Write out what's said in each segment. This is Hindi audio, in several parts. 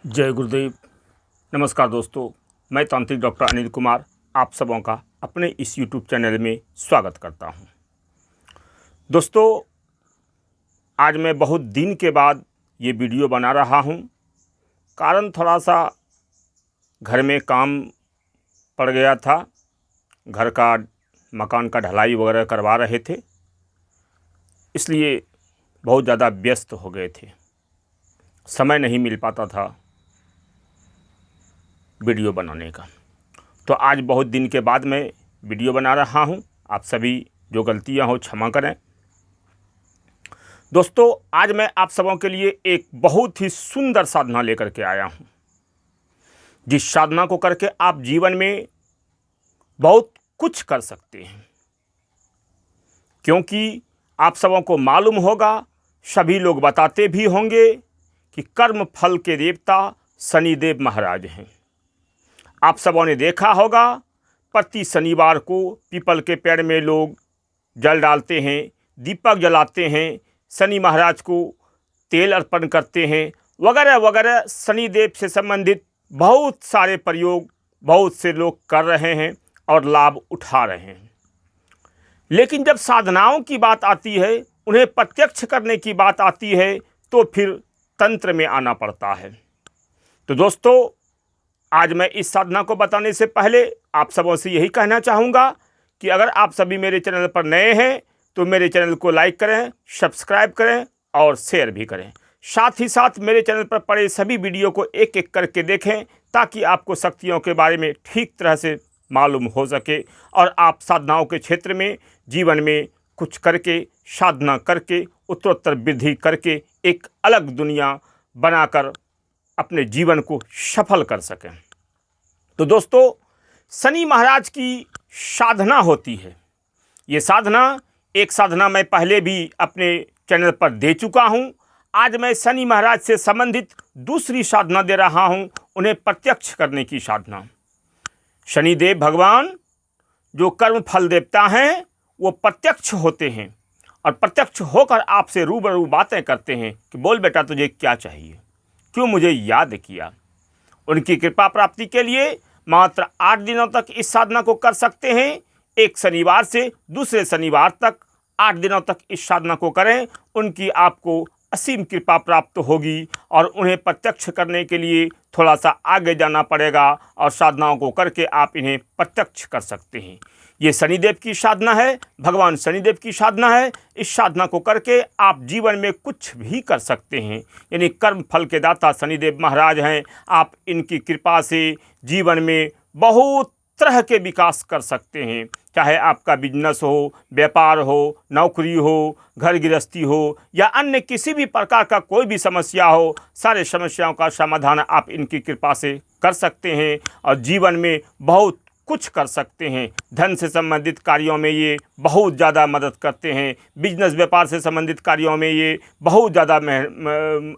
जय गुरुदेव। नमस्कार दोस्तों, मैं तांत्रिक डॉक्टर अनिल कुमार आप सबों का अपने इस YouTube चैनल में स्वागत करता हूं। दोस्तों, आज मैं बहुत दिन के बाद ये वीडियो बना रहा हूं। कारण थोड़ा सा घर में काम पड़ गया था। घर का मकान का ढलाई वगैरह करवा रहे थे, इसलिए बहुत ज़्यादा व्यस्त हो गए थे। समय नहीं मिल पाता था वीडियो बनाने का। तो आज बहुत दिन के बाद मैं वीडियो बना रहा हूं। आप सभी जो गलतियां हो क्षमा करें। दोस्तों, आज मैं आप सबों के लिए एक बहुत ही सुंदर साधना लेकर के आया हूं, जिस साधना को करके आप जीवन में बहुत कुछ कर सकते हैं। क्योंकि आप सबों को मालूम होगा, सभी लोग बताते भी होंगे कि कर्म फल के देवता शनिदेव महाराज हैं। आप सबों ने देखा होगा, प्रति शनिवार को पीपल के पेड़ में लोग जल डालते हैं, दीपक जलाते हैं, शनि महाराज को तेल अर्पण करते हैं, वगैरह वगैरह। शनिदेव से संबंधित बहुत सारे प्रयोग बहुत से लोग कर रहे हैं और लाभ उठा रहे हैं। लेकिन जब साधनाओं की बात आती है, उन्हें प्रत्यक्ष करने की बात आती है, तो फिर तंत्र में आना पड़ता है। तो दोस्तों, आज मैं इस साधना को बताने से पहले आप सबों से यही कहना चाहूँगा कि अगर आप सभी मेरे चैनल पर नए हैं तो मेरे चैनल को लाइक करें, सब्सक्राइब करें और शेयर भी करें। साथ ही साथ मेरे चैनल पर पड़े सभी वीडियो को एक एक करके देखें, ताकि आपको शक्तियों के बारे में ठीक तरह से मालूम हो सके और आप साधनाओं के क्षेत्र में जीवन में कुछ करके, साधना करके, उत्तरोत्तर वृद्धि करके एक अलग दुनिया बनाकर अपने जीवन को सफल कर सकें। तो दोस्तों, शनि महाराज की साधना होती है। ये साधना एक साधना मैं पहले भी अपने चैनल पर दे चुका हूँ। आज मैं शनि महाराज से संबंधित दूसरी साधना दे रहा हूँ, उन्हें प्रत्यक्ष करने की साधना। शनिदेव भगवान जो कर्म फल देवता हैं, वो प्रत्यक्ष होते हैं और प्रत्यक्ष होकर आपसे रूबरू बातें करते हैं कि बोल बेटा, तुझे क्या चाहिए, क्यों मुझे याद किया। उनकी कृपा प्राप्ति के लिए मात्र 8 दिनों तक इस साधना को कर सकते हैं। एक शनिवार से दूसरे शनिवार तक 8 दिनों तक इस साधना को करें। उनकी आपको असीम कृपा प्राप्त होगी और उन्हें प्रत्यक्ष करने के लिए थोड़ा सा आगे जाना पड़ेगा और साधनाओं को करके आप इन्हें प्रत्यक्ष कर सकते हैं। ये शनिदेव की साधना है, भगवान शनिदेव की साधना है। इस साधना को करके आप जीवन में कुछ भी कर सकते हैं। यानी कर्म फल के दाता शनिदेव महाराज हैं। आप इनकी कृपा से जीवन में बहुत तरह के विकास कर सकते हैं। चाहे आपका बिजनेस हो, व्यापार हो, नौकरी हो, घर गृहस्थी हो या अन्य किसी भी प्रकार का कोई भी समस्या हो, सारे समस्याओं का समाधान आप इनकी कृपा से कर सकते हैं और जीवन में बहुत कुछ कर सकते हैं। धन से संबंधित कार्यों में ये बहुत ज़्यादा मदद करते हैं। बिजनेस व्यापार से संबंधित कार्यों में ये बहुत ज़्यादा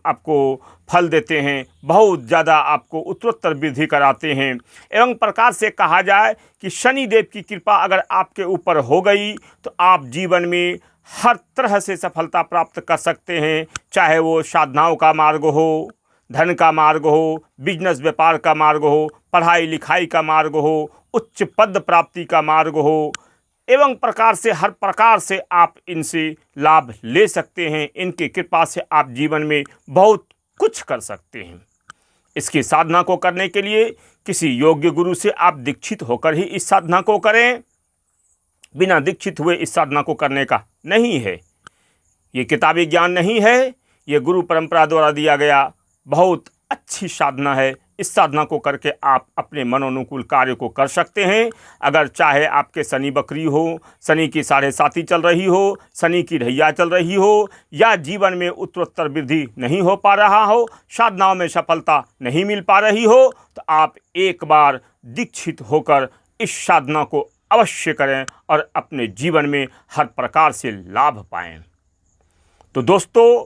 आपको फल देते हैं, बहुत ज़्यादा आपको उत्तरोत्तर वृद्धि कराते हैं। एवं प्रकार से कहा जाए कि शनिदेव की कृपा अगर आपके ऊपर हो गई तो आप जीवन में हर तरह से सफलता प्राप्त कर सकते हैं। चाहे वो साधनाओं का मार्ग हो, धन का मार्ग हो, बिजनेस व्यापार का मार्ग हो, पढ़ाई लिखाई का मार्ग हो, उच्च पद प्राप्ति का मार्ग हो, एवं प्रकार से हर प्रकार से आप इनसे लाभ ले सकते हैं। इनकी कृपा से आप जीवन में बहुत कुछ कर सकते हैं। इसकी साधना को करने के लिए किसी योग्य गुरु से आप दीक्षित होकर ही इस साधना को करें। बिना दीक्षित हुए इस साधना को करने का नहीं है। ये किताबी ज्ञान नहीं है, ये गुरु परंपरा द्वारा दिया गया बहुत अच्छी साधना है। इस साधना को करके आप अपने मनोनुकूल कार्य को कर सकते हैं। अगर चाहे आपके शनि बकरी हो, शनि की 7.5 चल रही हो, शनि की ढैया चल रही हो, या जीवन में उत्तरोत्तर वृद्धि नहीं हो पा रहा हो, साधनाओं में सफलता नहीं मिल पा रही हो, तो आप एक बार दीक्षित होकर इस साधना को अवश्य करें और अपने जीवन में हर प्रकार से लाभ पाएं। तो दोस्तों,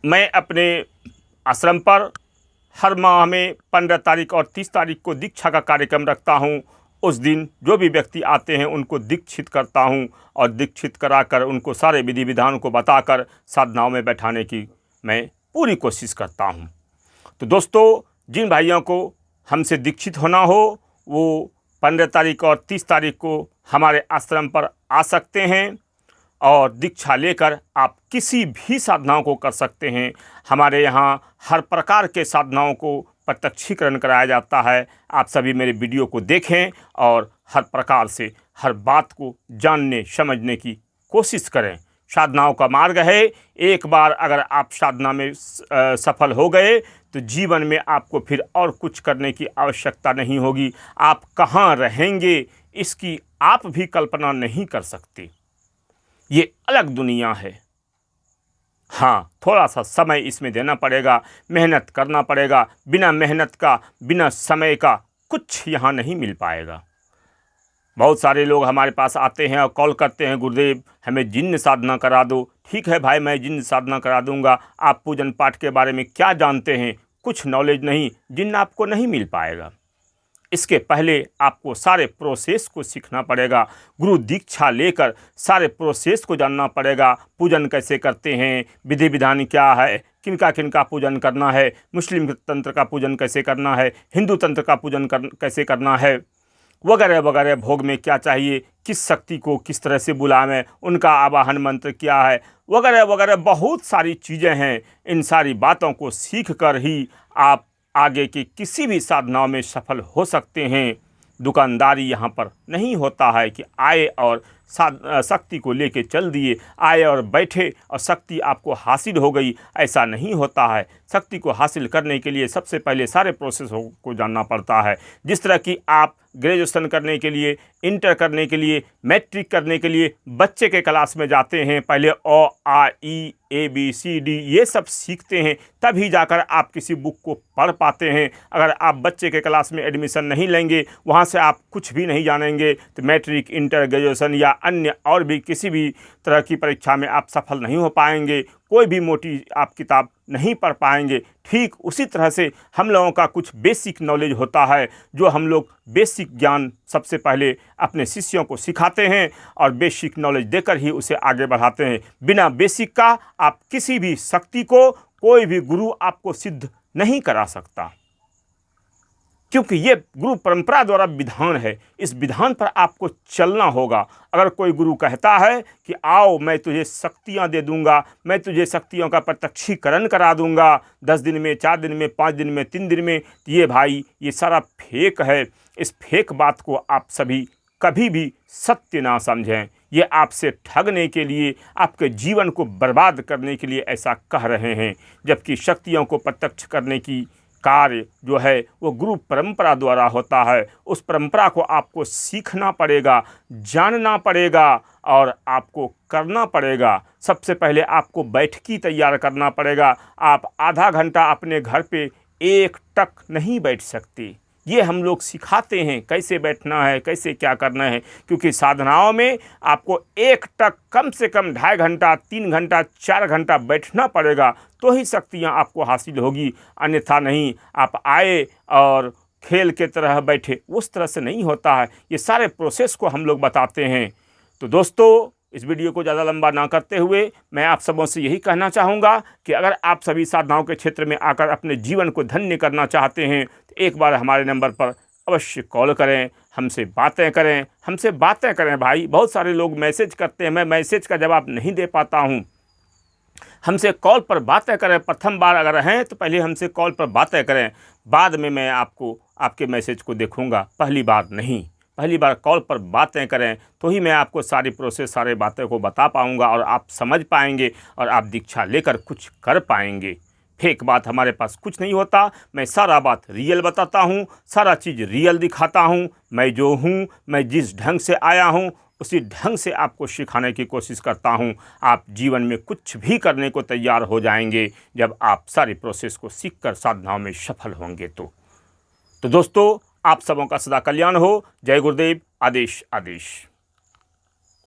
मैं अपने आश्रम पर हर माह में 15 तारीख और 30 तारीख को दीक्षा का कार्यक्रम रखता हूं। उस दिन जो भी व्यक्ति आते हैं उनको दीक्षित करता हूं और दीक्षित कराकर उनको सारे विधि विधान को बताकर साधनाओं में बैठाने की मैं पूरी कोशिश करता हूं। तो दोस्तों, जिन भाइयों को हमसे दीक्षित होना हो वो 15 तारीख और 30 तारीख को हमारे आश्रम पर आ सकते हैं और दीक्षा लेकर आप किसी भी साधनाओं को कर सकते हैं। हमारे यहाँ हर प्रकार के साधनाओं को प्रत्यक्षीकरण कराया जाता है। आप सभी मेरे वीडियो को देखें और हर प्रकार से हर बात को जानने समझने की कोशिश करें। साधनाओं का मार्ग है, एक बार अगर आप साधना में सफल हो गए तो जीवन में आपको फिर और कुछ करने की आवश्यकता नहीं होगी। आप कहाँ रहेंगे इसकी आप भी कल्पना नहीं कर सकते। ये अलग दुनिया है। हाँ, थोड़ा सा समय इसमें देना पड़ेगा, मेहनत करना पड़ेगा। बिना मेहनत का, बिना समय का कुछ यहाँ नहीं मिल पाएगा। बहुत सारे लोग हमारे पास आते हैं और कॉल करते हैं, गुरुदेव हमें जिन्न साधना करा दो। ठीक है भाई, मैं जिन्न साधना करा दूंगा। आप पूजन पाठ के बारे में क्या जानते हैं? कुछ नॉलेज नहीं, जिन्न आपको नहीं मिल पाएगा। इसके पहले आपको सारे प्रोसेस को सीखना पड़ेगा। गुरु दीक्षा लेकर सारे प्रोसेस को जानना पड़ेगा। पूजन कैसे करते हैं, विधि विधान क्या है, किनका किनका पूजन करना है, मुस्लिम तंत्र का पूजन कैसे करना है, हिंदू तंत्र का पूजन कैसे करना है, वगैरह वगैरह। भोग में क्या चाहिए, किस शक्ति को किस तरह से बुलावें, उनका आवाहन मंत्र क्या है, वगैरह वगैरह। बहुत सारी चीज़ें हैं। इन सारी बातों को सीख कर ही आप आगे की किसी भी साधनाओं में सफल हो सकते हैं। दुकानदारी यहाँ पर नहीं होता है कि आए और शक्ति को लेके चल दिए, आए और बैठे और शक्ति आपको हासिल हो गई। ऐसा नहीं होता है। शक्ति को हासिल करने के लिए सबसे पहले सारे प्रोसेस को जानना पड़ता है। जिस तरह कि आप ग्रेजुएशन करने के लिए, इंटर करने के लिए, मैट्रिक करने के लिए बच्चे के क्लास में जाते हैं, पहले अ आ ई ए बी सी डी ये सब सीखते हैं, तभी जाकर आप किसी बुक को पढ़ पाते हैं। अगर आप बच्चे के क्लास में एडमिशन नहीं लेंगे, वहाँ से आप कुछ भी नहीं जानेंगे, तो मैट्रिक, इंटर, ग्रेजुएशन या अन्य और भी किसी भी तरह की परीक्षा में आप सफल नहीं हो पाएंगे। कोई भी मोटी आप किताब नहीं पढ़ पाएंगे। ठीक उसी तरह से हम लोगों का कुछ बेसिक नॉलेज होता है, जो हम लोग बेसिक ज्ञान सबसे पहले अपने शिष्यों को सिखाते हैं और बेसिक नॉलेज देकर ही उसे आगे बढ़ाते हैं। बिना बेसिक का आप किसी भी शक्ति को कोई भी गुरु आपको सिद्ध नहीं करा सकता, क्योंकि ये गुरु परंपरा द्वारा विधान है। इस विधान पर आपको चलना होगा। अगर कोई गुरु कहता है कि आओ मैं तुझे शक्तियाँ दे दूंगा, मैं तुझे शक्तियों का प्रत्यक्षीकरण करा दूंगा 10 दिन में, 4 दिन में, 5 दिन में, 3 दिन में, तो ये भाई ये सारा फेक है। इस फेक बात को आप सभी कभी भी सत्य ना समझें। ये आपसे ठगने के लिए, आपके जीवन को बर्बाद करने के लिए ऐसा कह रहे हैं, जबकि शक्तियों को प्रत्यक्ष करने की कार्य जो है वो गुरु परंपरा द्वारा होता है। उस परंपरा को आपको सीखना पड़ेगा, जानना पड़ेगा और आपको करना पड़ेगा। सबसे पहले आपको बैठकी तैयार करना पड़ेगा। आप आधा घंटा अपने घर पे एक टक नहीं बैठ सकते। ये हम लोग सिखाते हैं कैसे बैठना है, कैसे क्या करना है, क्योंकि साधनाओं में आपको एक टक कम से कम 2.5 घंटा, 3 घंटा, 4 घंटा बैठना पड़ेगा, तो ही शक्तियाँ आपको हासिल होगी। अन्यथा नहीं। आप आए और खेल के तरह बैठे, उस तरह से नहीं होता है। ये सारे प्रोसेस को हम लोग बताते हैं। तो दोस्तों, इस वीडियो को ज़्यादा लंबा ना करते हुए मैं आप सबों से यही कहना चाहूँगा कि अगर आप सभी साधनाओं के क्षेत्र में आकर अपने जीवन को धन्य करना चाहते हैं तो एक बार हमारे नंबर पर अवश्य कॉल करें, हमसे बातें करें। हमसे बातें करें भाई। बहुत सारे लोग मैसेज करते हैं, मैं मैसेज का जवाब नहीं दे पाता हूँ। हमसे कॉल पर बातें करें। प्रथम बार अगर हैं तो पहले हमसे कॉल पर बातें करें, बाद में मैं आपको आपके मैसेज को देखूँगा, पहली बार नहीं। पहली बार कॉल पर बातें करें तो ही मैं आपको सारी प्रोसेस, सारे बातें को बता पाऊंगा और आप समझ पाएंगे और आप दीक्षा लेकर कुछ कर पाएंगे। फेक बात हमारे पास कुछ नहीं होता। मैं सारा बात रियल बताता हूँ, सारा चीज़ रियल दिखाता हूँ। मैं जो हूँ, मैं जिस ढंग से आया हूँ उसी ढंग से आपको सिखाने की कोशिश करता हूँ। आप जीवन में कुछ भी करने को तैयार हो जाएंगे जब आप सारी प्रोसेस को सीखकर साधनाओं में सफल होंगे। तो दोस्तों, आप सबों का सदा कल्याण हो। जय गुरुदेव। आदेश आदेश।